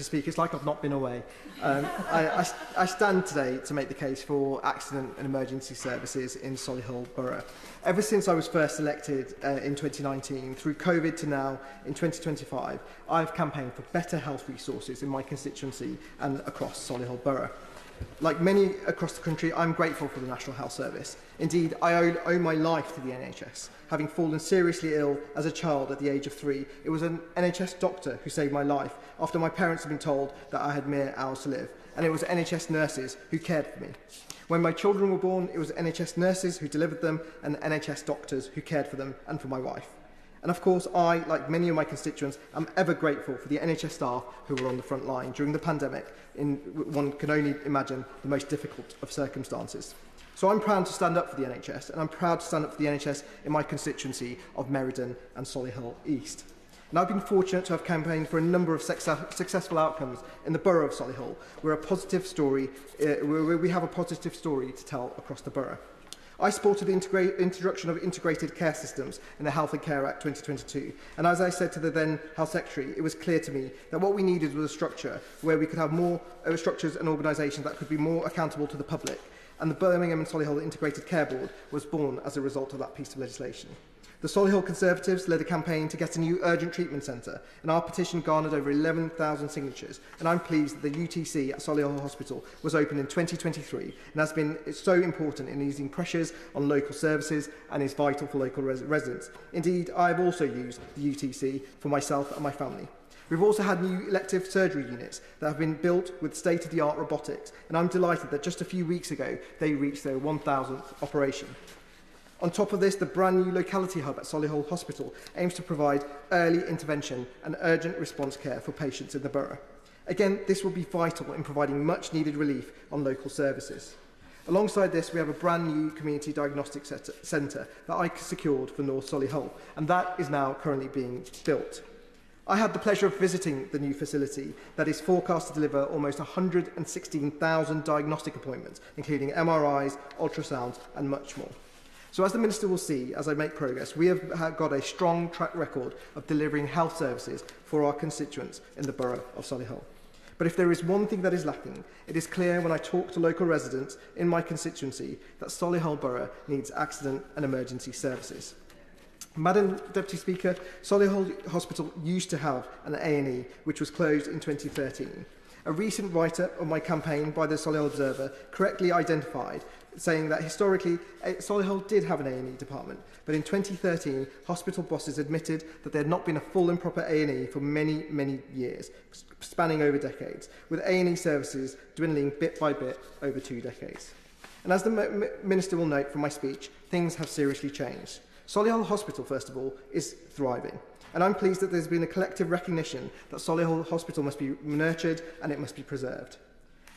Speak, it's like I've not been away. I stand today to make the case for accident and emergency services in Solihull Borough. Ever since I was first elected in 2019, through COVID to now in 2025, I've campaigned for better health resources in my constituency and across Solihull Borough. Like many across the country, I'm grateful for the National Health Service. Indeed, I owe my life to the NHS. Having fallen seriously ill as a child at the age of 3, it was an NHS doctor who saved my life after my parents had been told that I had mere hours to live, and it was NHS nurses who cared for me. When my children were born, it was NHS nurses who delivered them and NHS doctors who cared for them and for my wife. And of course, I, like many of my constituents, am ever grateful for the NHS staff who were on the front line during the pandemic in, one can only imagine, the most difficult of circumstances. So I'm proud to stand up for the NHS, and I'm proud to stand up for the NHS in my constituency of Meriden and Solihull East. And I've been fortunate to have campaigned for a number of successful outcomes in the borough of Solihull, where we have a positive story to tell across the borough. I supported the introduction of integrated care systems in the Health and Care Act 2022, and as I said to the then Health Secretary, it was clear to me that what we needed was a structure where we could have more structures and organisations that could be more accountable to the public, and the Birmingham and Solihull Integrated Care Board was born as a result of that piece of legislation. The Solihull Conservatives led a campaign to get a new urgent treatment centre, and our petition garnered over 11,000 signatures, and I'm pleased that the UTC at Solihull Hospital was opened in 2023 and has been so important in easing pressures on local services and is vital for local residents. Indeed, I have also used the UTC for myself and my family. We've also had new elective surgery units that have been built with state-of-the-art robotics, and I'm delighted that just a few weeks ago they reached their 1,000th operation. On top of this, the brand new locality hub at Solihull Hospital aims to provide early intervention and urgent response care for patients in the borough. Again, this will be vital in providing much needed relief on local services. Alongside this, we have a brand new community diagnostic centre that I secured for North Solihull, and that is now currently being built. I had the pleasure of visiting the new facility that is forecast to deliver almost 116,000 diagnostic appointments, including MRIs, ultrasounds and much more. So as the Minister will see as I make progress, we have got a strong track record of delivering health services for our constituents in the borough of Solihull. But if there is one thing that is lacking, it is clear when I talk to local residents in my constituency that Solihull Borough needs accident and emergency services. Madam Deputy Speaker, Solihull Hospital used to have an A&E which was closed in 2013. A recent write-up of my campaign by the Solihull Observer correctly identified, saying that historically Solihull did have an A&E department, but in 2013 hospital bosses admitted that there had not been a full and proper A&E for many, many years, spanning over decades, with A&E services dwindling bit by bit over 2 decades. And as the Minister will note from my speech, things have seriously changed. Solihull Hospital, first of all, is thriving. And I'm pleased that there's been a collective recognition that Solihull Hospital must be nurtured and it must be preserved.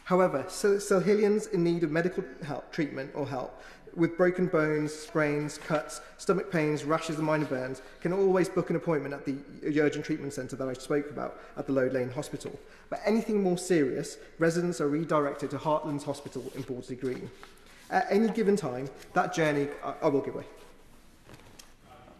However, Solihillians in need of medical treatment or help with broken bones, sprains, cuts, stomach pains, rashes and minor burns can always book an appointment at the urgent treatment centre that I spoke about at the Lode Lane Hospital. But anything more serious, residents are redirected to Heartlands Hospital in Bawdsley Green. At any given time, that journey, I will give way.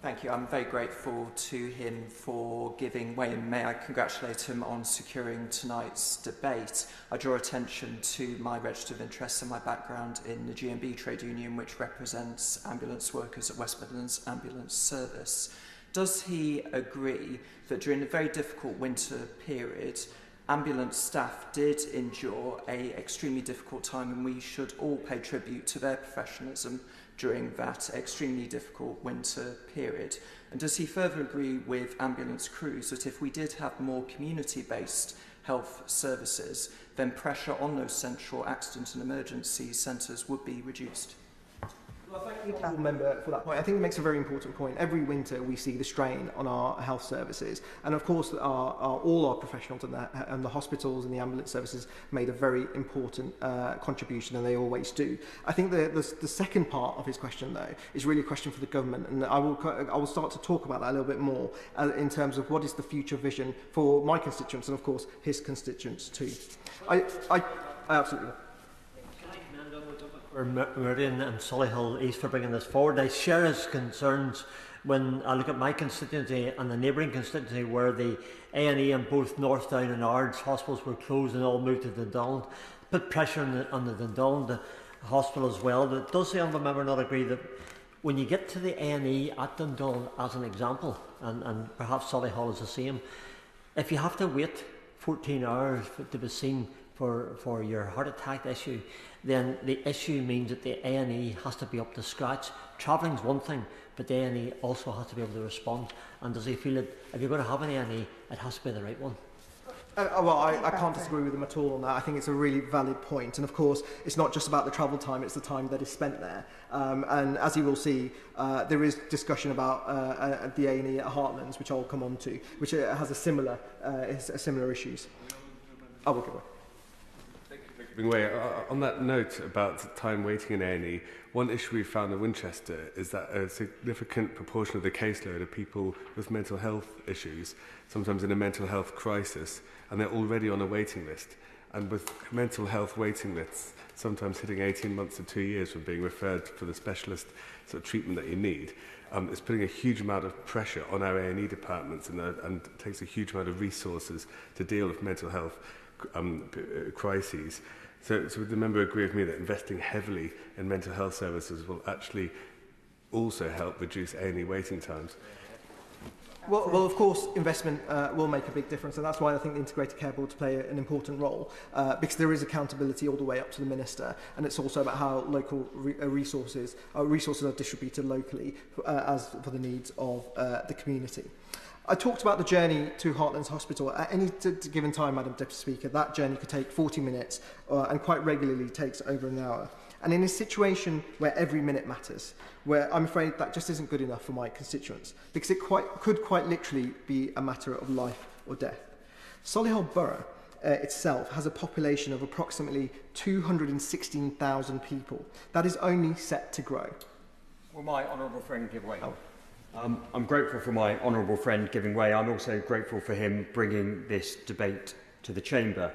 Thank you. I'm very grateful to him for giving way, and may I congratulate him on securing tonight's debate. I draw attention to my register of interest and my background in the GMB trade union, which represents ambulance workers at West Midlands Ambulance Service. Does he agree that during a very difficult winter period, ambulance staff did endure an extremely difficult time, and we should all pay tribute to their professionalism during that extremely difficult winter period? And does he further agree with ambulance crews that if we did have more community-based health services, then pressure on those central accident and emergency centres would be reduced? Well, thank you, Honourable Member, for that point. I think it makes a very important point. Every winter we see the strain on our health services, and of course all our professionals and the hospitals and the ambulance services made a very important contribution, and they always do. I think the second part of his question, though, is really a question for the government, and I will start to talk about that a little bit more in terms of what is the future vision for my constituents and, of course, his constituents too. I absolutely will. For Meriden and Solihull East for bringing this forward. I share his concerns When I look at my constituency and the neighbouring constituency where the A&E in both Northdown and Ards hospitals were closed and all moved to Dundalland, put pressure on the Dundalland hospital as well. But does the honourable member not agree that when you get to the A&E at Dundalland as an example, and perhaps Solihull is the same, if you have to wait 14 hours to be seen for your heart attack issue, then the issue means that the A&E has to be up to scratch. Travelling's one thing, but the A&E also has to be able to respond. And does he feel that if you're going to have an A&E, it has to be the right one? Well, I can't disagree with him at all on that. I think it's a really valid point. And of course, it's not just about the travel time, it's the time that is spent there. And as you will see, there is discussion about the A&E at Heartlands, which I'll come on to, which has a similar issues. I will go away. On that note about time waiting in A&E, one issue we found in Winchester is that a significant proportion of the caseload are people with mental health issues, sometimes in a mental health crisis, and they're already on a waiting list. And with mental health waiting lists sometimes hitting 18 months to 2 years from being referred for the specialist sort of treatment that you need, it's putting a huge amount of pressure on our A&E departments and takes a huge amount of resources to deal with mental health crises. So would the member agree with me that investing heavily in mental health services will actually also help reduce A&E waiting times? Well, of course, investment will make a big difference, and that's why I think the Integrated Care Board play an important role, because there is accountability all the way up to the Minister, and it's also about how local resources are distributed locally as for the needs of the community. I talked about the journey to Heartlands Hospital. At any given time, Madam Deputy Speaker, that journey could take 40 minutes and quite regularly takes over an hour. And in a situation where every minute matters, where I'm afraid that just isn't good enough for my constituents, because it could quite literally be a matter of life or death. Solihull Borough itself has a population of approximately 216,000 people. That is only set to grow. Will my honourable friend give way? Oh. I'm grateful for my honourable friend giving way. I'm also grateful for him bringing this debate to the Chamber.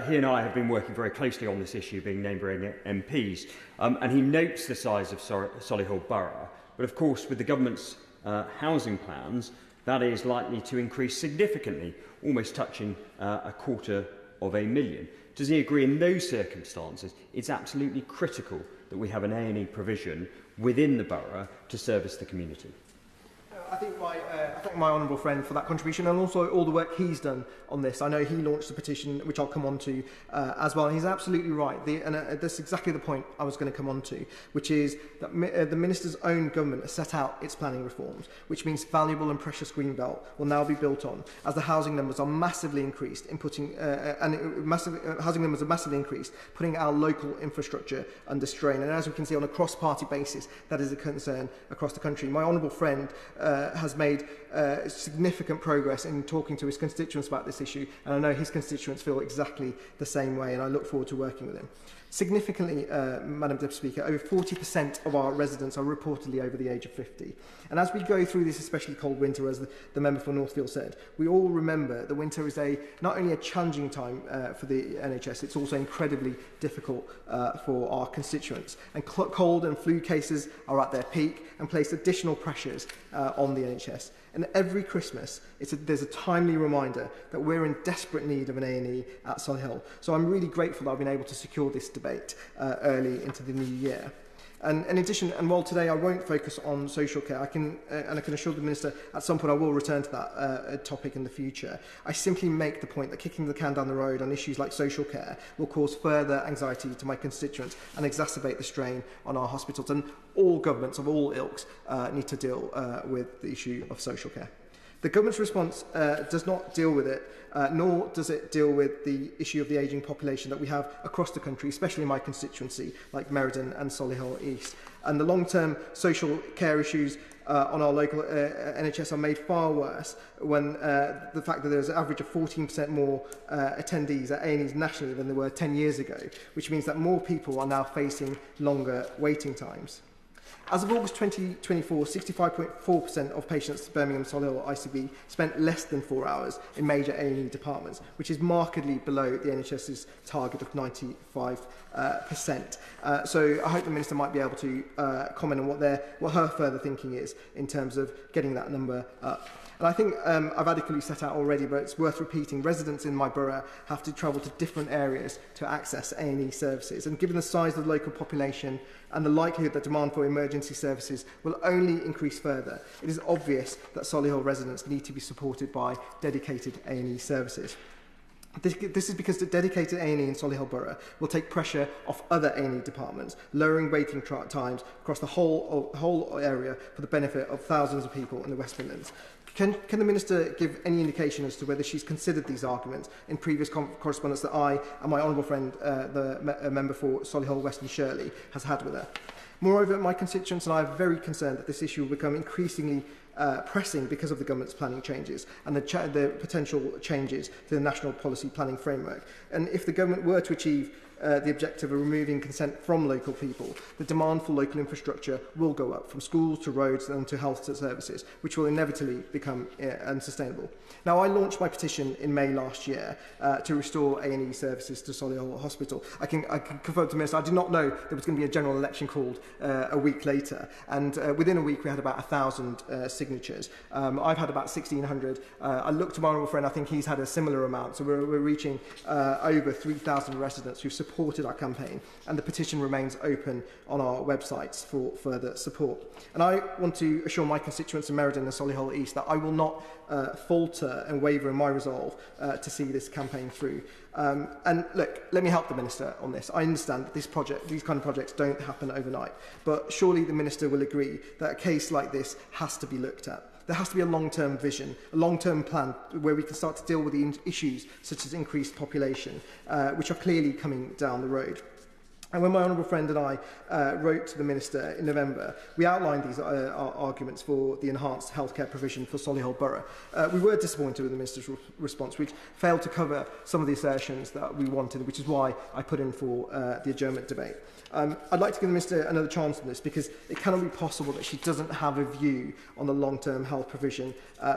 He and I have been working very closely on this issue, being neighbouring MPs, and he notes the size of Solihull Borough, but of course with the government's housing plans, that is likely to increase significantly, almost touching 250,000. Does he agree in those circumstances it's absolutely critical that we have an A&E provision within the borough to service the community? I thank my honourable friend for that contribution and also all the work he's done on this. I know he launched a petition, which I'll come on to as well. And he's absolutely right. That's exactly the point I was going to come on to, which is that the Minister's own government has set out its planning reforms, which means valuable and precious greenbelt will now be built on as the housing numbers are massively increased in putting, housing numbers are massively increased, putting our local infrastructure under strain. And as we can see on a cross-party basis, that is a concern across the country. My honourable friend has made significant progress in talking to his constituents about this issue, and I know his constituents feel exactly the same way, and I look forward to working with him. Significantly, Madam Deputy Speaker, over 40% of our residents are reportedly over the age of 50. And as we go through this especially cold winter, as the member for Northfield said, we all remember that winter is not only a challenging time for the NHS, it's also incredibly difficult for our constituents. And cold and flu cases are at their peak and place additional pressures on the NHS. And every Christmas, there's a timely reminder that we're in desperate need of an A&E at Solihull. So I'm really grateful that I've been able to secure this debate early into the new year. And in addition, and while today I won't focus on social care, I can assure the Minister at some point I will return to that topic in the future. I simply make the point that kicking the can down the road on issues like social care will cause further anxiety to my constituents and exacerbate the strain on our hospitals. And all governments of all ilks need to deal with the issue of social care. The government's response does not deal with it, nor does it deal with the issue of the ageing population that we have across the country, especially in my constituency, like Meriden and Solihull East. And the long-term social care issues on our local NHS are made far worse when the fact that there's an average of 14% more attendees at A&Es nationally than there were 10 years ago, which means that more people are now facing longer waiting times. As of August 2024, 65.4% of patients at Birmingham Solihull ICB spent less than 4 hours in major A&E departments, which is markedly below the NHS's target of 95%. So I hope the Minister might be able to comment on what her further thinking is in terms of getting that number up. And I think I've adequately set out already, but it's worth repeating. Residents in my borough have to travel to different areas to access A&E services. And given the size of the local population and the likelihood that demand for emergency services will only increase further, it is obvious that Solihull residents need to be supported by dedicated A&E services. This is because the dedicated A&E in Solihull Borough will take pressure off other A&E departments, lowering waiting times across the whole area for the benefit of thousands of people in the West Midlands. Can the Minister give any indication as to whether she's considered these arguments in previous correspondence that I and my honourable friend, the member for Solihull West and Shirley, has had with her? Moreover, my constituents and I are very concerned that this issue will become increasingly pressing because of the government's planning changes and the potential changes to the national policy planning framework. And if the government were to achieve the objective of removing consent from local people, the demand for local infrastructure will go up, from schools to roads and to health services, which will inevitably become unsustainable. Now, I launched my petition in May last year to restore A&E services to Solihull Hospital. I can confirm to the Minister, I did not know there was going to be a general election called a week later, and within a week we had about 1,000 signatures. I've had about 1,600. I looked to my honourable friend, I think he's had a similar amount, so we're reaching over 3,000 residents who've supported our campaign, and the petition remains open on our websites for further support. And I want to assure my constituents in Meriden and Solihull East that I will not falter and waver in my resolve to see this campaign through. And look, let me help the Minister on this. I understand that these kind of projects don't happen overnight, but surely the Minister will agree that a case like this has to be looked at. There has to be a long-term vision, a long-term plan where we can start to deal with the issues such as increased population, which are clearly coming down the road. And when my honourable friend and I wrote to the Minister in November, we outlined these arguments for the enhanced healthcare provision for Solihull Borough. We were disappointed with the Minister's response, which failed to cover some of the assertions that we wanted, which is why I put in for the adjournment debate. I'd like to give the Minister another chance on this, because it cannot be possible that she doesn't have a view on the long-term health provision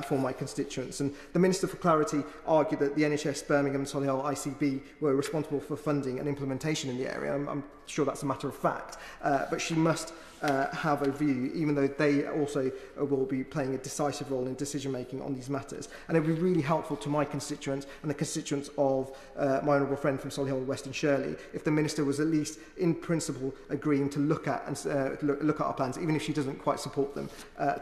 for my constituents. And the Minister for Clarity argued that the NHS, Birmingham and Solihull ICB were responsible for funding and implementation in the area. I'm sure that's a matter of fact, but she must have a view, even though they also will be playing a decisive role in decision-making on these matters. And it would be really helpful to my constituents and the constituents of my honourable friend from Solihull West and Shirley if the Minister was at least in principle agreeing to look at our plans, even if she doesn't quite support them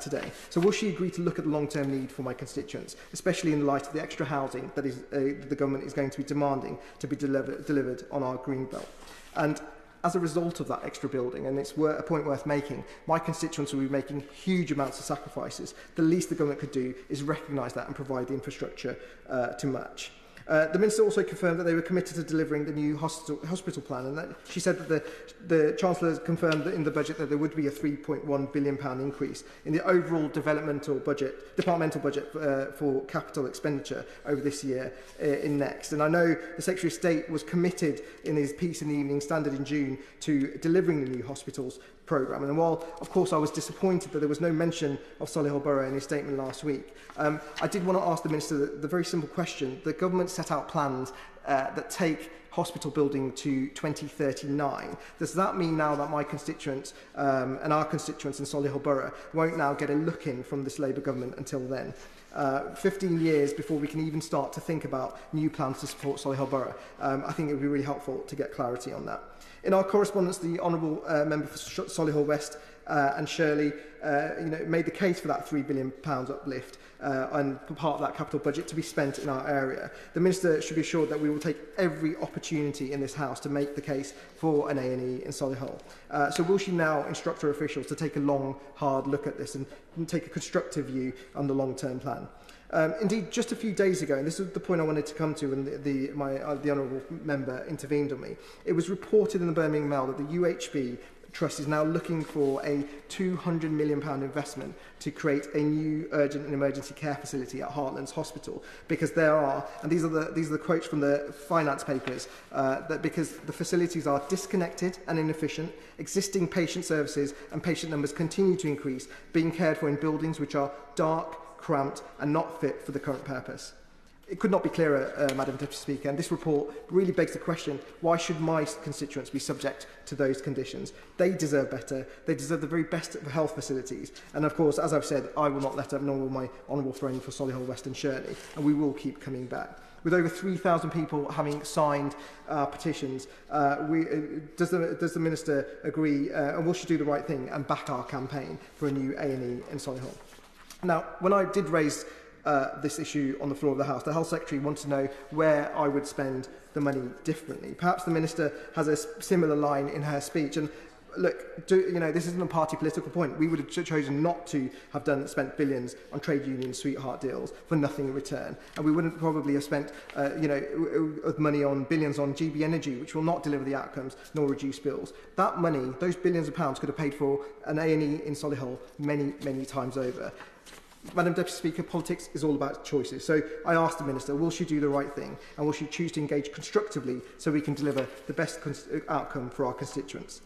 today. So will she agree to look at the long-term need for my constituents, especially in the light of the extra housing that the government is going to be demanding to be delivered on our green belt? And as a result of that extra building, and it's a point worth making, my constituents will be making huge amounts of sacrifices. The least the government could do is recognise that and provide the infrastructure to match. The Minister also confirmed that they were committed to delivering the new hospital plan, and that she said that the Chancellor confirmed that in the budget that there would be a £3.1 billion increase in the overall departmental budget for capital expenditure over this year in next. And I know the Secretary of State was committed in his piece in the Evening Standard in June to delivering the new hospitals programme. And while, of course, I was disappointed that there was no mention of Solihull Borough in his statement last week, I did want to ask the Minister the very simple question. The government set out plans that take hospital building to 2039. Does that mean now that my constituents and our constituents in Solihull Borough won't now get a look-in from this Labour government until then? 15 years before we can even start to think about new plans to support Solihull Borough. I think it would be really helpful to get clarity on that. In our correspondence, the Honourable Member for Solihull West and Shirley made the case for that £3 billion uplift and for part of that capital budget to be spent in our area. The Minister should be assured that we will take every opportunity in this House to make the case for an A&E in Solihull. So will she now instruct her officials to take a long, hard look at this and take a constructive view on the long-term plan? Indeed, just a few days ago, and this is the point I wanted to come to when the Honourable Member intervened on me, it was reported in the Birmingham Mail that the UHB Trust is now looking for a £200 million investment to create a new urgent and emergency care facility at Heartlands Hospital, because there are, and these are the quotes from the finance papers, that because the facilities are disconnected and inefficient, existing patient services and patient numbers continue to increase, being cared for in buildings which are dark, cramped and not fit for the current purpose. It could not be clearer, Madam Deputy Speaker, and this report really begs the question, why should my constituents be subject to those conditions? They deserve better. They deserve the very best of health facilities. And of course, as I've said, I will not let up, nor will my honourable friend for Solihull West and Shirley, and we will keep coming back. With over 3,000 people having signed petitions, does the Minister agree, and will she do the right thing and back our campaign for a new A&E in Solihull? Now, when I did raise this issue on the floor of the House, the Health Secretary wanted to know where I would spend the money differently. Perhaps the Minister has a similar line in her speech. And look, this isn't a party political point. We would have chosen not to have spent billions on trade union sweetheart deals for nothing in return. And we wouldn't probably have spent money on billions on GB Energy, which will not deliver the outcomes nor reduce bills. That money, those billions of pounds, could have paid for an A&E in Solihull many, many times over. Madam Deputy Speaker, politics is all about choices. So I asked the Minister, will she do the right thing, and will she choose to engage constructively so we can deliver the best outcome for our constituents?